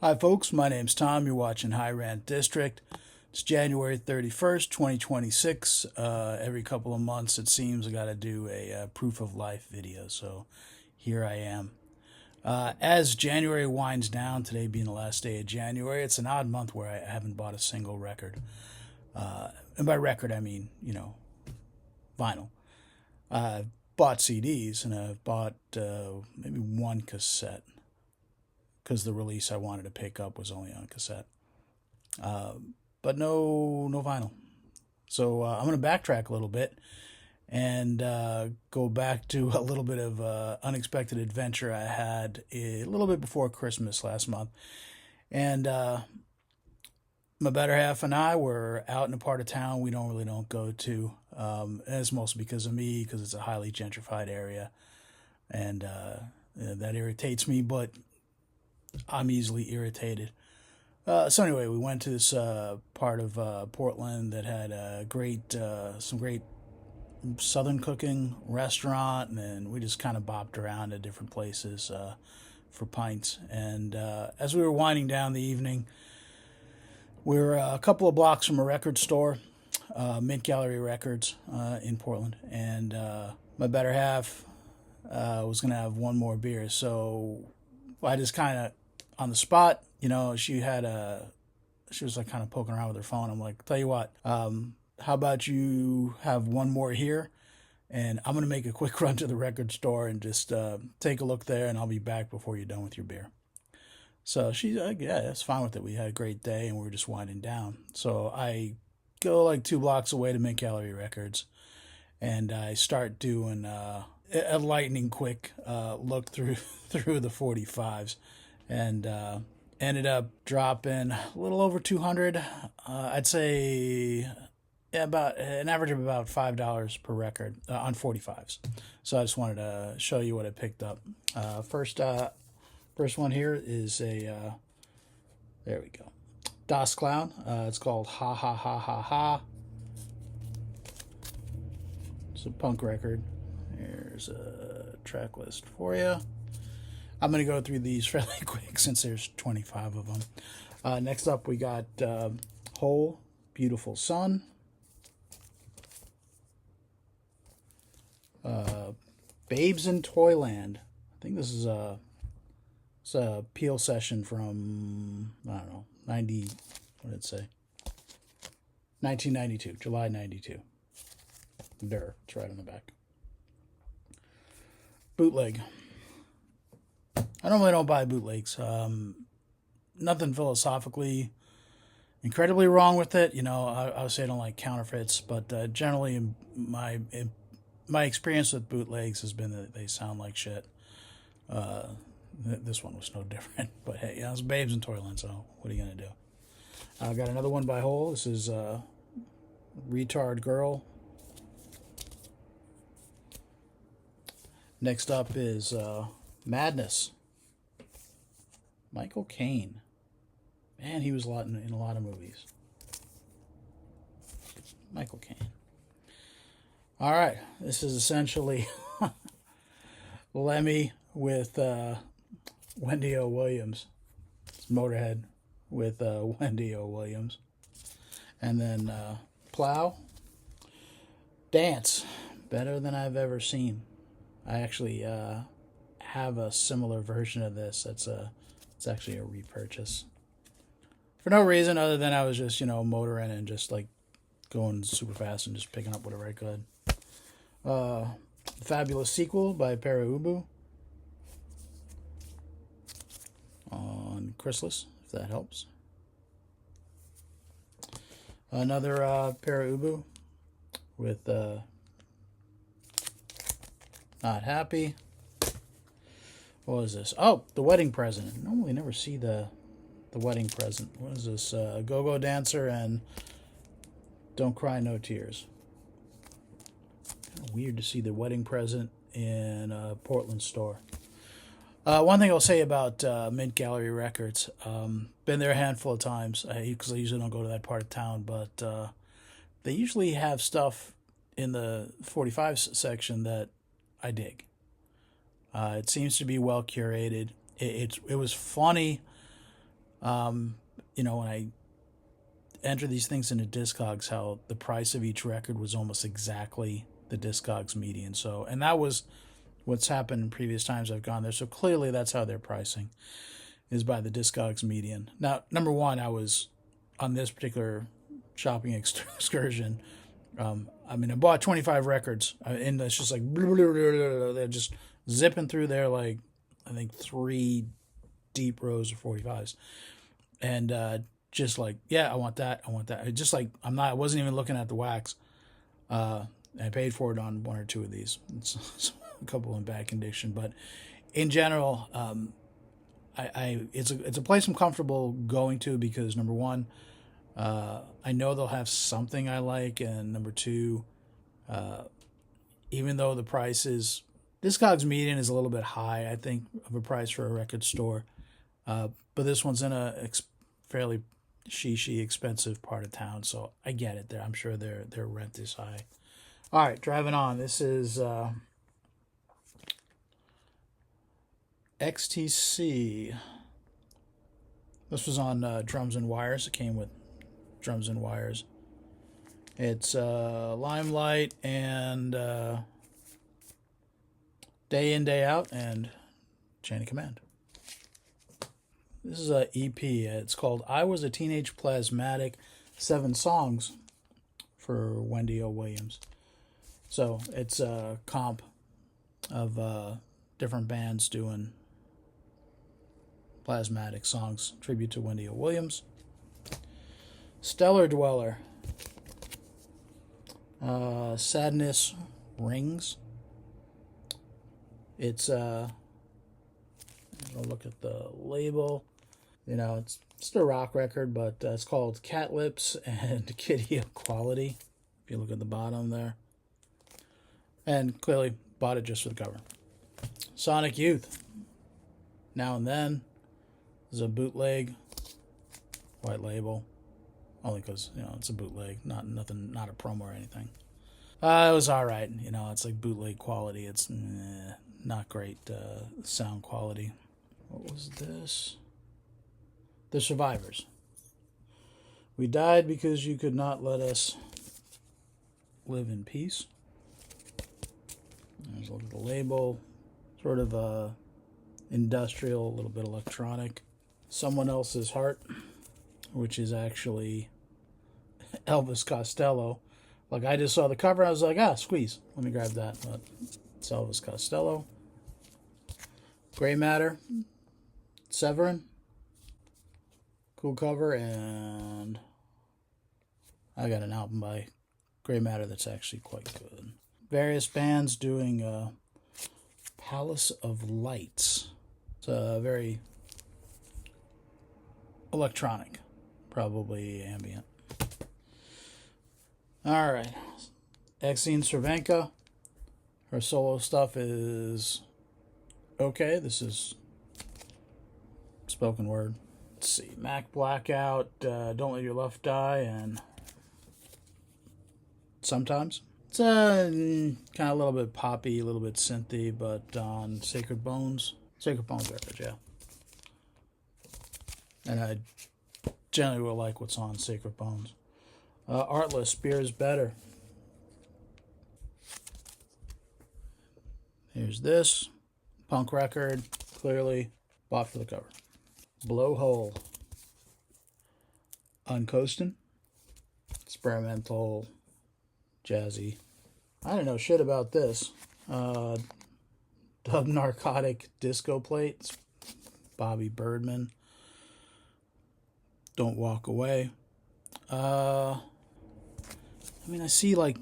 Hi, folks. My name's Tom. You're watching Rant District. It's January 31st, 2026. Every couple of months, it seems, I got to do a proof of life video. So here I am. As January winds down, today being the last day of January, it's an odd month where I haven't bought a single record. And by record, I mean, vinyl. I've bought CDs and I've bought maybe one cassette, because the release I wanted to pick up was only on cassette. But no vinyl. So I'm going to backtrack a little bit and go back to a little bit of unexpected adventure I had a little bit before Christmas last month. And my better half and I were out in a part of town we don't go to. And it's mostly because of me, because it's a highly gentrified area. And that irritates me, but I'm easily irritated. So anyway, we went to this part of Portland that had some great Southern cooking restaurant, and then we just kind of bopped around to different places for pints. And as we were winding down the evening, we were a couple of blocks from a record store, Mint Gallery Records in Portland, and my better half was going to have one more beer. So I just kind of, on the spot, she was like kind of poking around with her phone. I'm like, tell you what, how about you have one more here, and I'm going to make a quick run to the record store and just take a look there, and I'll be back before you're done with your beer. So she's like, yeah, that's fine with it. We had a great day, and we were just winding down. So I go like 2 blocks away to Mint Gallery Records, and I start doing a lightning quick look through the 45s. And ended up dropping a little over 200. I'd say about an average of about $5 per record on 45s. So I just wanted to show you what I picked up. First one here is there we go, Das Clown. It's called Ha Ha Ha Ha Ha. It's a punk record. Here's a track list for you. I'm going to go through these fairly quick since there's 25 of them. Next up, we got Whole Beautiful Sun. Babes in Toyland. I think this is it's a Peel session from, I don't know, what did it say? 1992, July 92. It's right on the back. Bootleg. I normally don't buy bootlegs. Nothing philosophically incredibly wrong with it. I would say I don't like counterfeits, but generally my experience with bootlegs has been that they sound like shit. This one was no different. But hey, it's Babes in Toyland, so what are you going to do? I got another one by Hole. This is Retard Girl. Next up is Madness. Michael Caine. Man, he was in a lot of movies. Michael Caine. All right. This is essentially Lemmy with Wendy O. Williams. It's Motorhead with Wendy O. Williams. And then Plow. Dance. Better Than I've Ever Seen. I actually have a similar version of this. It's actually a repurchase. For no reason other than I was just, motoring and just like going super fast and just picking up whatever I could. Fabulous Sequel by Para Ubu on Chrysalis, if that helps. Another Para Ubu with Not Happy. What was this? Oh, The Wedding Present. Normally never see the Wedding Present. What is this? Go-Go Dancer and Don't Cry No Tears. Kind of weird to see The Wedding Present in a Portland store. One thing I'll say about Mint Gallery Records, been there a handful of times, because I usually don't go to that part of town, but they usually have stuff in the 45s section that I dig. It seems to be well curated. It was funny When I enter these things into Discogs, how the price of each record was almost exactly the Discogs median. So, and that was what's happened in previous times I've gone there. So clearly that's how they're pricing, is by the Discogs median. Now, number one, I was on this particular shopping excursion. I bought 25 records, and it's just like they're just zipping through there like I think 3 deep rows of 45s, and just like, yeah, I want that. Just like I wasn't even looking at the wax. I paid for it on 1 or 2 of these. It's a couple in bad condition, but in general, it's a place I'm comfortable going to because number one, I know they'll have something I like, and number two, even though the price is Discogs median is a little bit high, I think, of a price for a record store, but this one's in a fairly expensive part of town, so I get it. I'm sure their rent is high. All right, driving on. This is XTC. This was on Drums and Wires. It came with Drums and Wires. It's Limelight and Day In, Day Out and Chain of Command. This is a EP. It's called I Was a Teenage Plasmatic, 7 songs for Wendy O. Williams. So it's a comp of different bands doing plasmatic songs, tribute to Wendy O. Williams. Stellar Dweller. Sadness Rings. It's I'll look at the label. It's just a rock record, but it's called Cat Lips and Kitty Equality. If you look at the bottom there. And clearly bought it just for the cover. Sonic Youth. Now and Then. This is a bootleg. White label. Only because, it's a bootleg. Not a promo or anything. It was alright. It's like bootleg quality. It's not great sound quality. What was this? The Survivors. We died because you could not let us live in peace. There's a look at the label. Sort of industrial, a little bit electronic. Someone Else's Heart, which is actually Elvis Costello. Like, I just saw the cover, I was like, squeeze. Let me grab that. But it's Elvis Costello. Gray Matter. Severin. Cool cover, and I got an album by Gray Matter that's actually quite good. Various bands doing Palace of Lights. It's very electronic, probably ambient. All right, Exene Cervenka. Her solo stuff is okay. This is spoken word. Let's see, Mac Blackout, Don't Let Your Love Die, and Sometimes. It's kind of a little bit poppy, a little bit synthy, but on Sacred Bones record, yeah. And I generally will like what's on Sacred Bones. Artless, Beer is Better. Here's this punk record, clearly bought for the cover. Blowhole, Uncoastin', experimental, jazzy. I don't know shit about this. Dub Narcotic Disco Plates, Bobby Birdman. Don't Walk Away. I I see like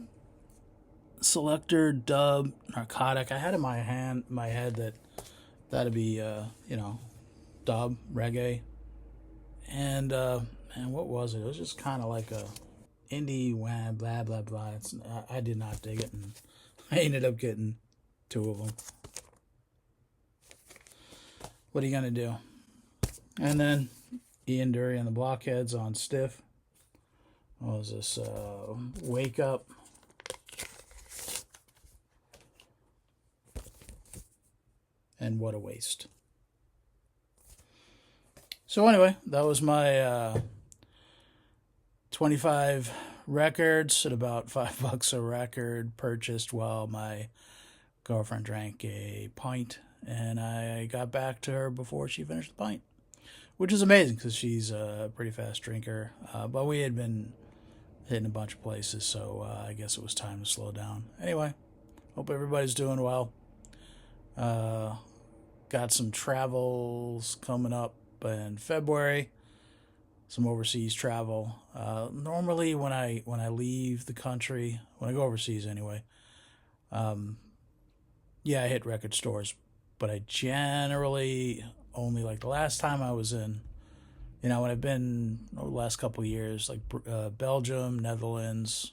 Selector, Dub, Narcotic. I had in my head that that'd be dub, reggae. And what was it? It was just kind of like a indie wham, blah blah blah. I did not dig it, and I ended up getting 2 of them. What are you gonna do? And then Ian Dury and the Blockheads on Stiff. What was this? Wake Up. And What a Waste. So anyway, that was my 25 records at about $5 a record, purchased while my girlfriend drank a pint, and I got back to her before she finished the pint, which is amazing because she's a pretty fast drinker. But we had been hitting a bunch of places, so I guess it was time to slow down. Anyway, hope everybody's doing well. Got some travels coming up in February, some overseas travel. Normally, when I leave the country, when I go overseas anyway, yeah, I hit record stores, but I generally only, like the last time I was in, when I've been over the last couple of years, like Belgium, Netherlands,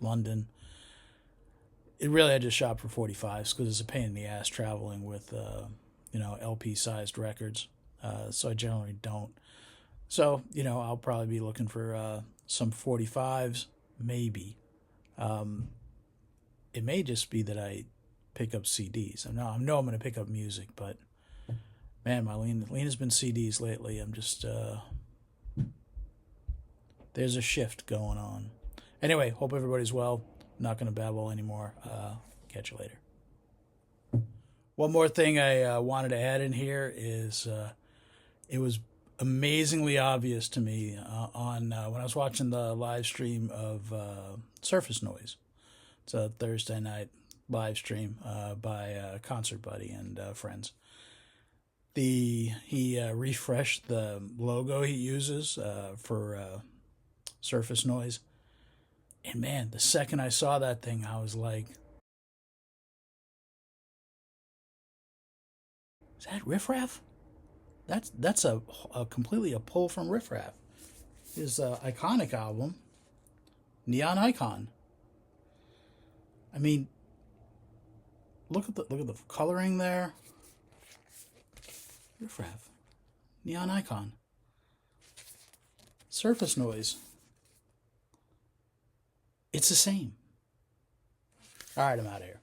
London. It really, I just shop for 45s because it's a pain in the ass traveling with LP sized records. So I generally don't. So I'll probably be looking for some 45s, maybe. It may just be that I pick up CDs. I know I'm going to pick up music, but man, my lean has been CDs lately. I'm just there's a shift going on. Anyway, hope everybody's well. I'm not going to babble anymore. Catch you later. One more thing I wanted to add in here is it was amazingly obvious to me on when I was watching the live stream of Surface Noise. It's a Thursday night live stream by Concert Buddy and friends. He refreshed the logo he uses for Surface Noise, and man, the second I saw that thing, I was like, "Is that Riff Raff?" That's a completely a pull from Riff Raff. His iconic album, Neon Icon. I mean, look at the coloring there. Riff Raff, Neon Icon, Surface Noise. It's the same. All right, I'm out of here.